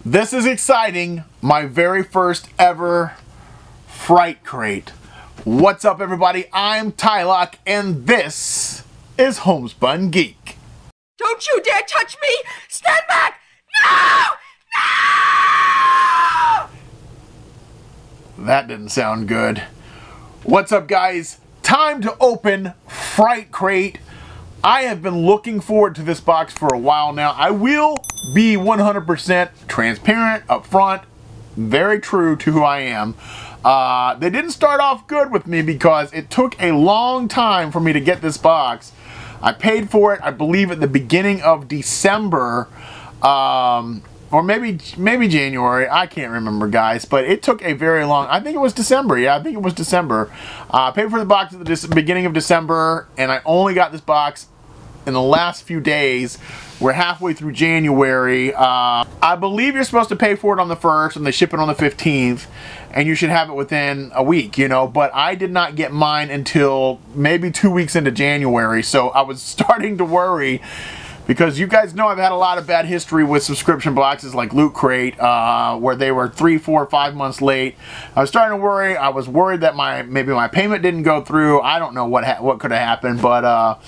This is exciting. My very first ever Fright Crate. What's up, everybody? I'm Tylock, and this is Homespun Geek. Don't you dare touch me! Stand back! No! No! That didn't sound good. What's up, guys? Time to open Fright Crate. I have been looking forward to this box for a while now. I will be 100% transparent up front, very true to who I am. They didn't start off good with me because it took a long time for me to get this box. I paid for it, I believe, at the beginning of December, or maybe January. I can't remember, guys, but it took a very long, I think it was December. Yeah, I think it was December. I paid for the box at the beginning of December, and I only got this box in the last few days. We're halfway through January. I believe you're supposed to pay for it on the 1st, and they ship it on the 15th, and you should have it within a week, you know, but I did not get mine until maybe 2 weeks into January, so I was starting to worry, because you guys know I've had a lot of bad history with subscription boxes like Loot Crate, where they were 3, 4, 5 months late. I was starting to worry. I was worried that maybe my payment didn't go through. I don't know what could have happened, but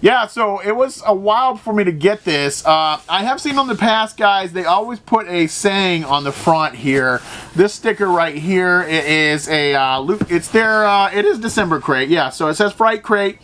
yeah, so it was a while for me to get this. I have seen on the past, guys, they always put a saying on the front here. This sticker right here, it is a it is December crate. Yeah, so it says Fright Crate.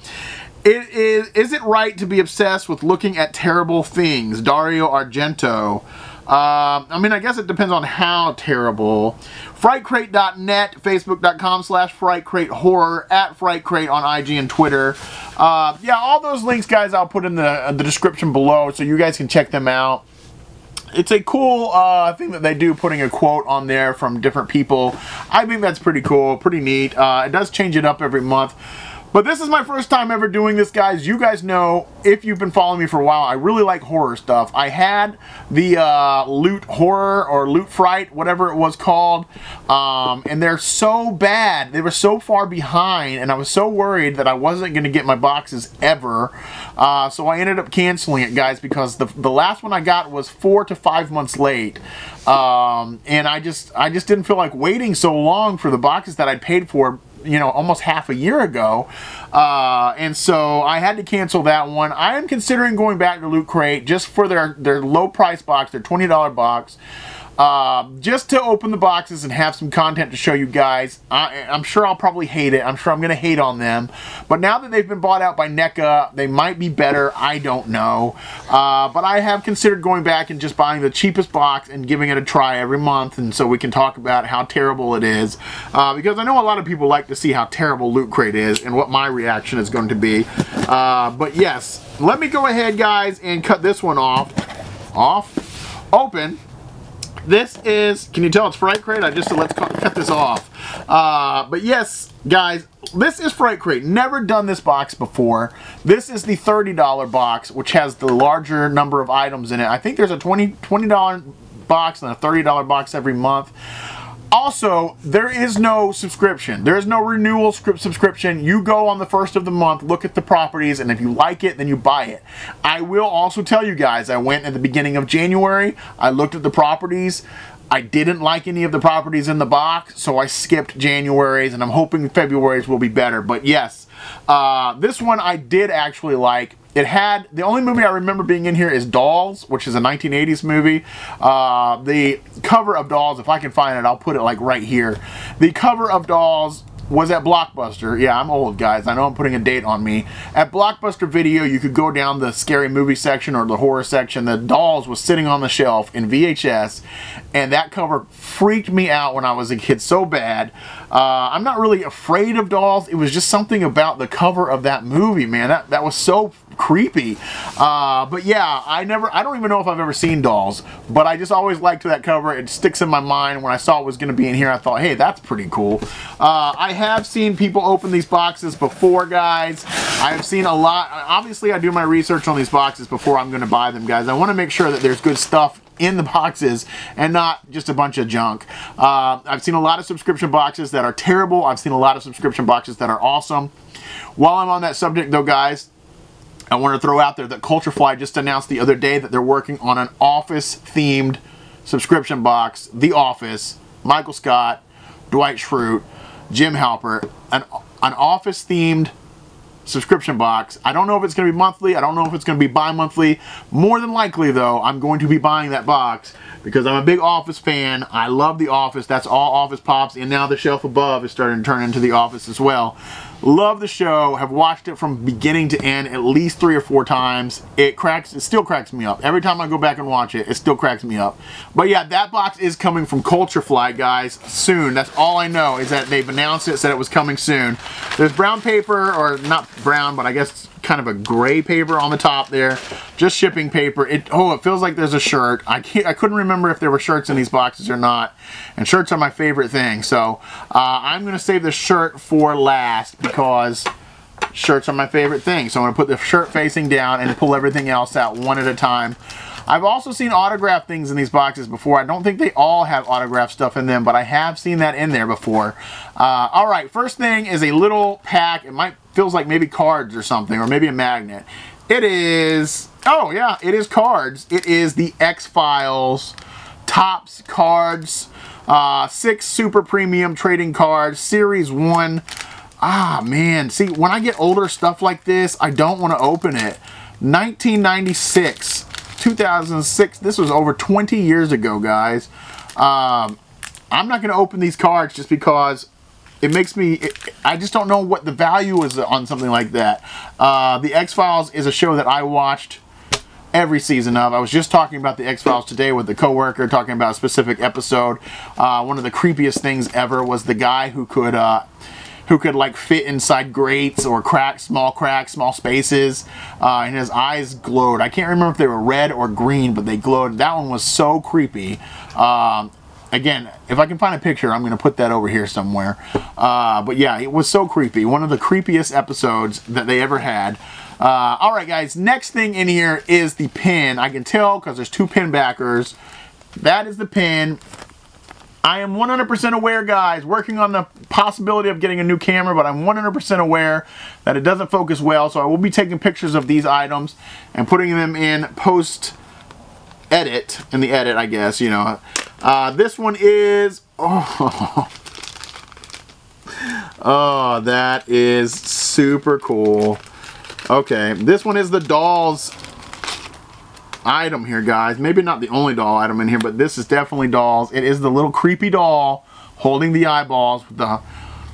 Is it right to be obsessed with looking at terrible things? Dario Argento. I mean, I guess it depends on how terrible. FrightCrate.net, Facebook.com/FrightCrateHorror, at Fright Crate on IG and Twitter. Yeah, all those links, guys, I'll put in the description below so you guys can check them out. It's a cool thing that they do, putting a quote on there from different people. I think that's pretty cool, pretty neat. It does change it up every month. But this is my first time ever doing this, guys. You guys know, if you've been following me for a while, I really like horror stuff. I had the Loot Horror or Loot Fright, whatever it was called, and they're so bad. They were so far behind, and I was so worried that I wasn't going to get my boxes ever. So I ended up canceling it, guys, because the last one I got was 4 to 5 months late. And I just didn't feel like waiting so long for the boxes that I'd paid for, you know, almost half a year ago, and so I had to cancel that one. I am considering going back to Loot Crate just for their low price box, their $20 box, just to open the boxes and have some content to show you guys. I'm sure I'll probably hate it. I'm sure I'm gonna hate on them, but now that they've been bought out by NECA, they might be better. I don't know, but I have considered going back and just buying the cheapest box and giving it a try every month, and so we can talk about how terrible it is, because I know a lot of people like to see how terrible Loot Crate is and what my reaction is going to be. But yes, let me go ahead, guys, and cut this one off. Open. This is, can you tell it's Fright Crate? Let's cut this off. But yes, guys, this is Fright Crate. Never done this box before. This is the $30 box, which has the larger number of items in it. I think there's a $20 box and a $30 box every month. Also, there is no subscription. There is no renewal subscription. You go on the 1st of the month, look at the properties, and if you like it, then you buy it. I will also tell you guys, I went at the beginning of January, I looked at the properties, I didn't like any of the properties in the box, so I skipped January's, and I'm hoping February's will be better. But yes, this one I did actually like. It had, the only movie I remember being in here is Dolls, which is a 1980s movie. The cover of Dolls, if I can find it, I'll put it like right here. The cover of Dolls was at Blockbuster. Yeah, I'm old, guys. I know I'm putting a date on me. At Blockbuster Video, you could go down the scary movie section or the horror section. The Dolls was sitting on the shelf in VHS, and that cover freaked me out when I was a kid so bad. I'm not really afraid of Dolls. It was just something about the cover of that movie, man. That was so creepy. But yeah, I don't even know if I've ever seen Dolls, but I just always liked that cover. It sticks in my mind. When I saw it was going to be in here, I thought, hey, that's pretty cool. I have seen people open these boxes before, guys. I have seen a lot. Obviously, I do my research on these boxes before I'm going to buy them, guys. I want to make sure that there's good stuff in the boxes and not just a bunch of junk. I've seen a lot of subscription boxes that are terrible. I've seen a lot of subscription boxes that are awesome. While I'm on that subject, though, guys, I want to throw out there that Culturefly just announced the other day that they're working on an office-themed subscription box. The Office, Michael Scott, Dwight Schrute, Jim Halpert, an Office-themed subscription box. I don't know if it's going to be monthly. I don't know if it's going to be bi-monthly. More than likely, though, I'm going to be buying that box because I'm a big Office fan. I love The Office. That's all Office Pops, and now the shelf above is starting to turn into The Office as well. Love the show. Have watched it from beginning to end at least 3 or 4 times. It still cracks me up. Every time I go back and watch it, it still cracks me up. But yeah, that box is coming from Culture Fly, guys, soon. That's all I know, is that they've announced it, said it was coming soon. There's brown paper, or not brown, but I guess kind of a gray paper on the top there. Just shipping paper. It feels like there's a shirt. I couldn't remember if there were shirts in these boxes or not. And shirts are my favorite thing. So I'm going to save the shirt for last because shirts are my favorite thing. So I'm going to put the shirt facing down and pull everything else out one at a time. I've also seen autographed things in these boxes before. I don't think they all have autographed stuff in them, but I have seen that in there before. All right, first thing is a little pack. It feels like maybe cards or something, or maybe a magnet. It is, oh yeah, it is cards. It is the X-Files Topps cards, 6 super premium trading cards, Series 1. Ah, man, see, when I get older stuff like this, I don't want to open it. 1996. 2006, this was over 20 years ago, guys. I'm not going to open these cards just because it makes me, I just don't know what the value is on something like that. The X-Files is a show that I watched every season of. I was just talking about the X-Files today with a coworker, talking about a specific episode. One of the creepiest things ever was the guy who could like fit inside grates or small spaces, and his eyes glowed. I can't remember if they were red or green, but they glowed. That one was so creepy. Again, if I can find a picture, I'm going to put that over here somewhere. But yeah, it was so creepy. One of the creepiest episodes that they ever had. Alright guys, next thing in here is the pin. I can tell because there's 2 pin backers. That is the pin. I am 100% aware, guys, working on the possibility of getting a new camera, but I'm 100% aware that it doesn't focus well, so I will be taking pictures of these items and putting them in post-edit, in the edit, I guess, you know. This one is, oh, that is super cool. Okay, this one is the Dolls item here, guys. Maybe not the only doll item in here, but this is definitely Dolls. It is the little creepy doll holding the eyeballs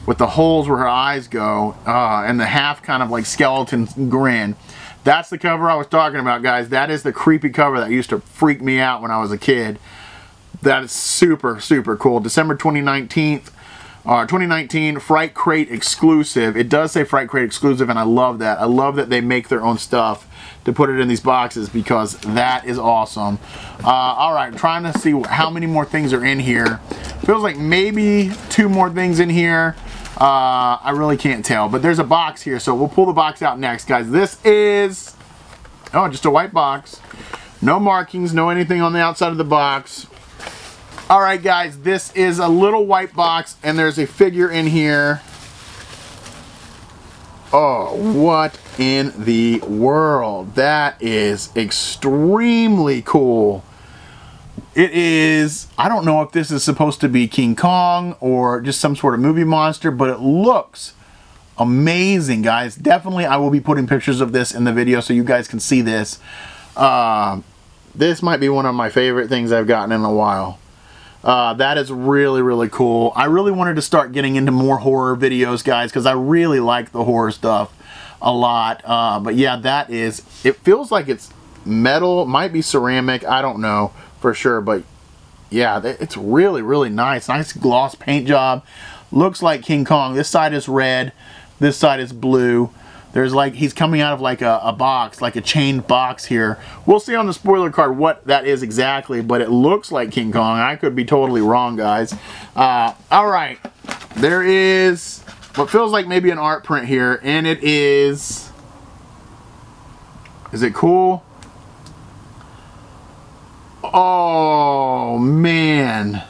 with the holes where her eyes go, and the half kind of like skeleton grin. That's the cover I was talking about, guys. That is the creepy cover that used to freak me out when I was a kid. That is super, super cool. December 2019, Fright Crate exclusive. It does say Fright Crate exclusive, and I love that. I love that they make their own stuff to put it in these boxes because that is awesome. Alright, I'm trying to see how many more things are in here. Feels like maybe 2 more things in here. I really can't tell, but there's a box here, so we'll pull the box out next, guys. This is, oh, just a white box. No markings, no anything on the outside of the box. Alright guys, this is a little white box, and there's a figure in here. Oh, what in the world? That is extremely cool. It is, I don't know if this is supposed to be King Kong or just some sort of movie monster, but it looks amazing, guys. Definitely, I will be putting pictures of this in the video so you guys can see this. This might be one of my favorite things I've gotten in a while. That is really, really cool. I really wanted to start getting into more horror videos, guys, because I really like the horror stuff a lot. But yeah, that is, it feels like it's metal, might be ceramic, I don't know for sure, but yeah, it's really, really nice. Nice gloss paint job. Looks like King Kong. This side is red, this side is blue. There's like, he's coming out of like a box, like a chained box here. We'll see on the spoiler card what that is exactly, but it looks like King Kong. I could be totally wrong, guys. Alright, there is what feels like maybe an art print here, and it is it cool? Oh, man.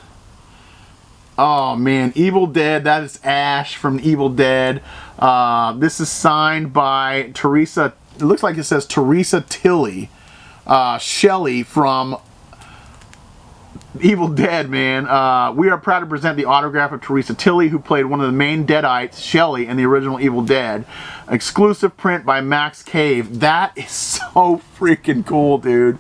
Oh, man. Evil Dead. That is Ash from Evil Dead. This is signed by Teresa. It looks like it says Teresa Tilly. Shelley from Evil Dead, man. We are proud to present the autograph of Teresa Tilly, who played one of the main Deadites, Shelly, in the original Evil Dead. Exclusive print by Max Cave. That is so freaking cool, dude.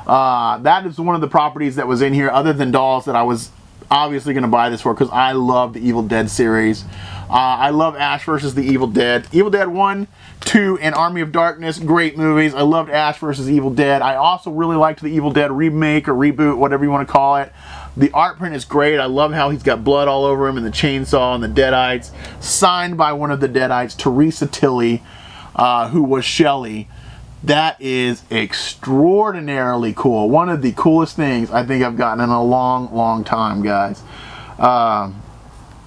That is one of the properties that was in here, other than dolls, that I was obviously going to buy this for, because I love the Evil Dead series. I love Ash vs. the Evil Dead. Evil Dead 1, 2, and Army of Darkness, great movies. I loved Ash vs. Evil Dead. I also really liked the Evil Dead remake or reboot, whatever you want to call it. The art print is great. I love how he's got blood all over him and the chainsaw and the Deadites. Signed by one of the Deadites, Teresa Tilly, who was Shelly. That is extraordinarily cool. One of the coolest things I think I've gotten in a long, long time, guys.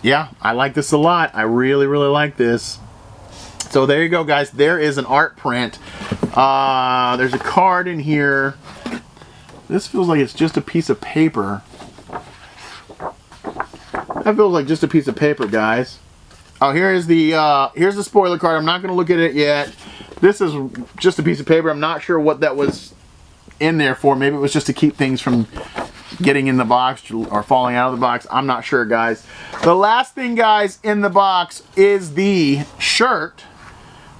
Yeah, I like this a lot. I really, really like this. So there you go, guys. There is an art print. There's a card in here. This feels like it's just a piece of paper. That feels like just a piece of paper, guys. Oh, here's the spoiler card. I'm not going to look at it yet. This is just a piece of paper. I'm not sure what that was in there for. Maybe it was just to keep things from getting in the box or falling out of the box. I'm not sure, guys. The last thing, guys, in the box is the shirt,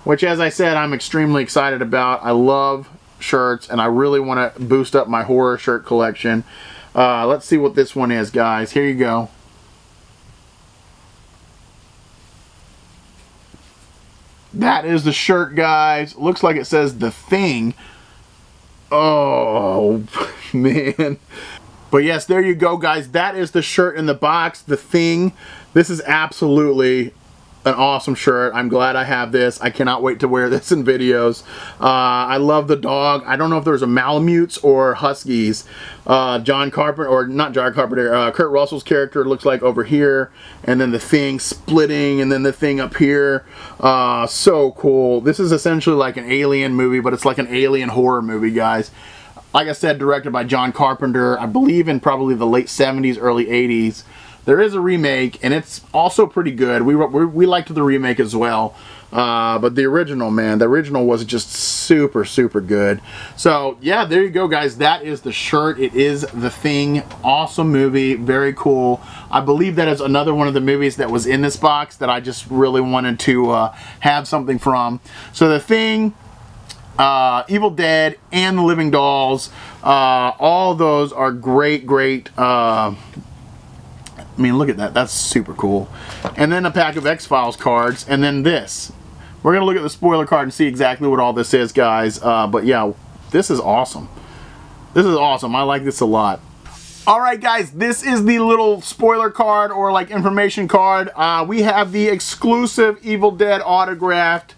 which, as I said, I'm extremely excited about. I love shirts, and I really want to boost up my horror shirt collection. Let's see what this one is, guys. Here you go. That is the shirt, guys. Looks like it says The Thing. Oh, man. But yes, there you go, guys. That is the shirt in the box, The Thing. This is absolutely an awesome shirt. I'm glad I have this. I cannot wait to wear this in videos. I love the dog. I don't know if there's a Malamutes or Huskies. John Carpenter, or not John Carpenter, Kurt Russell's character looks like over here, and then the Thing splitting, and then the Thing up here. So cool. This is essentially like an alien movie, but it's like an alien horror movie, guys. Like I said, directed by John Carpenter, I believe in probably the late 70s, early 80s. There is a remake, and it's also pretty good. We liked the remake as well. But the original, man, the original was just super, super good. So, yeah, there you go, guys. That is the shirt. It is The Thing. Awesome movie. Very cool. I believe that is another one of the movies that was in this box that I just really wanted to have something from. So, The Thing, Evil Dead, and The Living Dolls. All those are great, great. I mean, look at that. That's super cool. And then a pack of X-Files cards, and then this. We're going to look at the spoiler card and see exactly what all this is, guys. But yeah, this is awesome. This is awesome. I like this a lot. Alright, guys, this is the little spoiler card, or like information card. We have the exclusive Evil Dead autographed.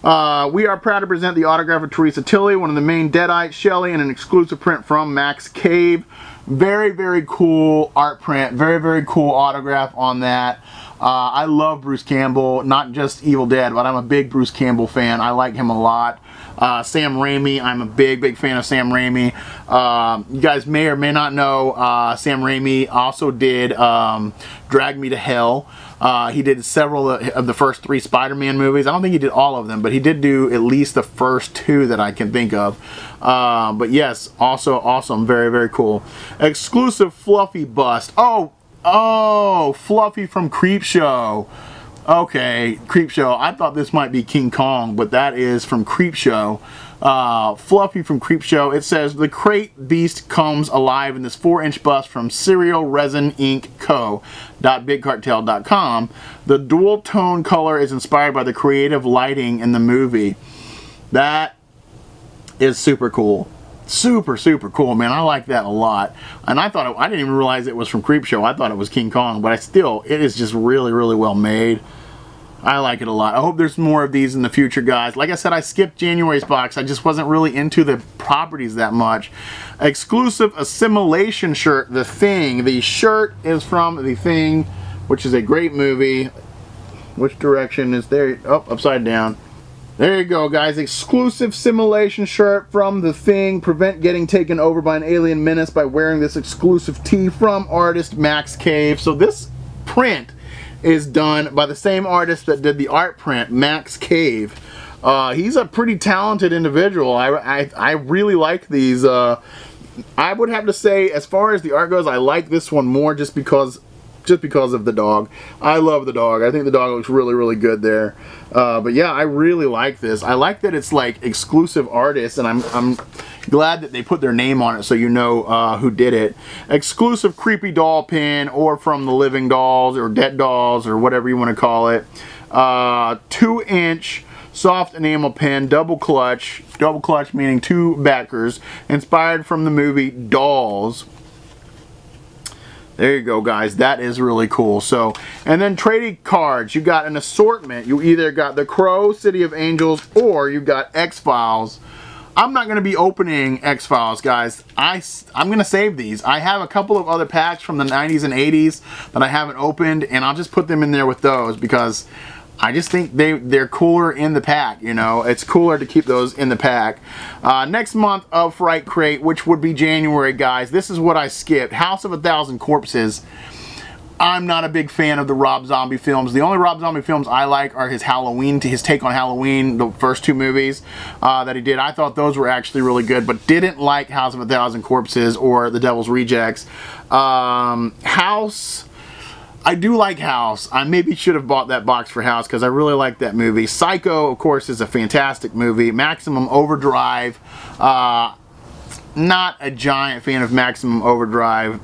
We are proud to present the autograph of Teresa Tilly, one of the main Deadites, Shelly, and an exclusive print from Max Cave. Very, very cool art print. Very, very cool autograph on that. I love Bruce Campbell, not just Evil Dead, but I'm a big Bruce Campbell fan. I like him a lot. Sam Raimi, I'm a big, big fan of Sam Raimi. You guys may or may not know, Sam Raimi also did Drag Me to Hell. He did several of the first 3 Spider-Man movies. I don't think he did all of them, but he did do at least the first 2 that I can think of. But yes, also awesome. Very, very cool. Exclusive Fluffy bust. Oh, Fluffy from Creepshow. Okay, Creepshow. I thought this might be King Kong, but that is from Creepshow. Fluffy from Creepshow. It says, the crate beast comes alive in this 4-inch bust from Serial Resin Inc. Co.BigCartel.com. The dual tone color is inspired by the creative lighting in the movie. That is super cool. Super, super cool, man. I like that a lot. And I didn't even realize it was from Creepshow. I thought it was King Kong, but it is just really, really well made. I like it a lot. I hope there's more of these in the future, guys. Like I said, I skipped January's box. I just wasn't really into the properties that much. Exclusive Assimilation shirt, The Thing. The shirt is from The Thing, which is a great movie. Which direction is there? Oh, upside down. There you go, guys. Exclusive Simulation shirt from The Thing. Prevent getting taken over by an alien menace by wearing this exclusive tee from artist Max Cave. So this print is done by the same artist that did the art print, Max Cave. He's a pretty talented individual. I really like these I would have to say, as far as the art goes, I like this one more just because of the dog. I love the dog. I think the dog looks really, really good there. But yeah, I really like this. I like that it's like exclusive artists, and I'm glad that they put their name on it so you know who did it. Exclusive creepy doll pin, or from the Living Dolls or Dead Dolls or whatever you want to call it. 2-inch soft enamel pen, double clutch meaning 2 backers, inspired from the movie Dolls. There you go, guys. That is really cool. So, and then trading cards. You got an assortment. You either got The Crow, City of Angels, or you got X-Files. I'm not going to be opening X-Files, guys. I'm going to save these. I have a couple of other packs from the 90s and 80s that I haven't opened, and I'll just put them in there with those because I just think they're cooler in the pack, you know. It's cooler to keep those in the pack. Next month of Fright Crate, which would be January, guys. This is what I skipped. House of a Thousand Corpses. I'm not a big fan of the Rob Zombie films. The only Rob Zombie films I like are his take on Halloween, the first 2 movies that he did. I thought those were actually really good, but didn't like House of a Thousand Corpses or The Devil's Rejects. House... I do like House. I maybe should have bought that box for House because I really like that movie. Psycho, of course, is a fantastic movie. Maximum Overdrive. Not a giant fan of Maximum Overdrive.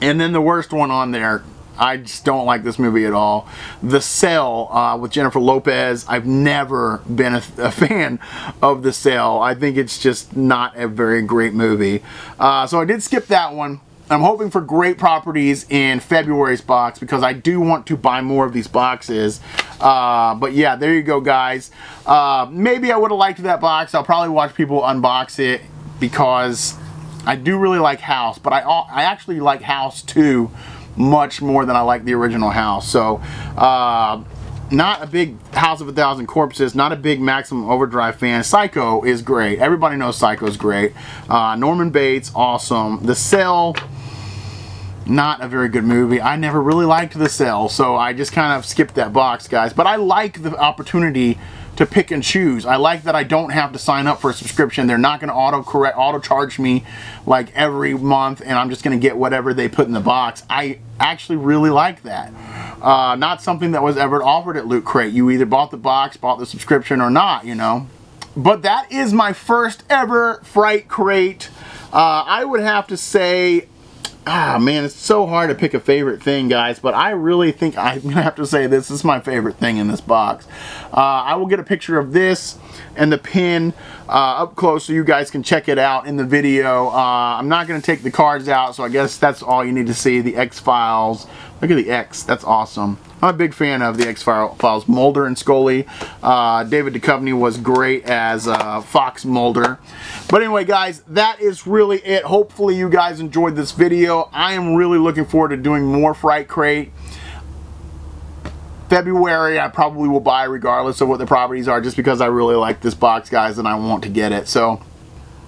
And then the worst one on there, I just don't like this movie at all. The Cell with Jennifer Lopez. I've never been a fan of The Cell. I think it's just not a very great movie. So I did skip that one. I'm hoping for great properties in February's box because I do want to buy more of these boxes. But yeah, there you go, guys. Maybe I would have liked that box. I'll probably watch people unbox it because I do really like House. But I actually like House 2 much more than I like the original House. So, not a big House of a Thousand Corpses, not a big Maximum Overdrive fan. Psycho is great. Everybody knows Psycho is great. Norman Bates, awesome. The Cell... not a very good movie. I never really liked The Cell, so I just kind of skipped that box, guys. But I like the opportunity to pick and choose. I like that I don't have to sign up for a subscription. They're not going to auto-charge me like every month, and I'm just going to get whatever they put in the box. I actually really like that. Not something that was ever offered at Loot Crate. You either bought the box, bought the subscription, or not, you know. But that is my first ever Fright Crate. I would have to say... man, it's so hard to pick a favorite thing, guys, but I really think I'm going to have to say this is my favorite thing in this box. I will get a picture of this and the pin up close so you guys can check it out in the video. I'm not going to take the cards out, so I guess that's all you need to see, the X-Files. Look at the X, that's awesome. I'm a big fan of the X-Files, Mulder and Scully. David Duchovny was great as Fox Mulder. But anyway, guys, that is really it. Hopefully you guys enjoyed this video. I am really looking forward to doing more Fright Crate. February, I probably will buy regardless of what the properties are, just because I really like this box, guys, and I want to get it. So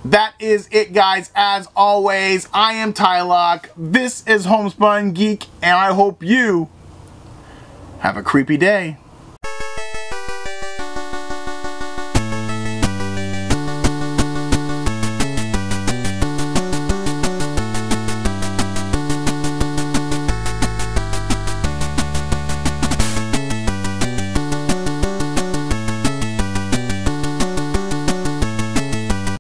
that is it, guys. As always, I am Tylock. This is Homespun Geek, and I hope you have a creepy day.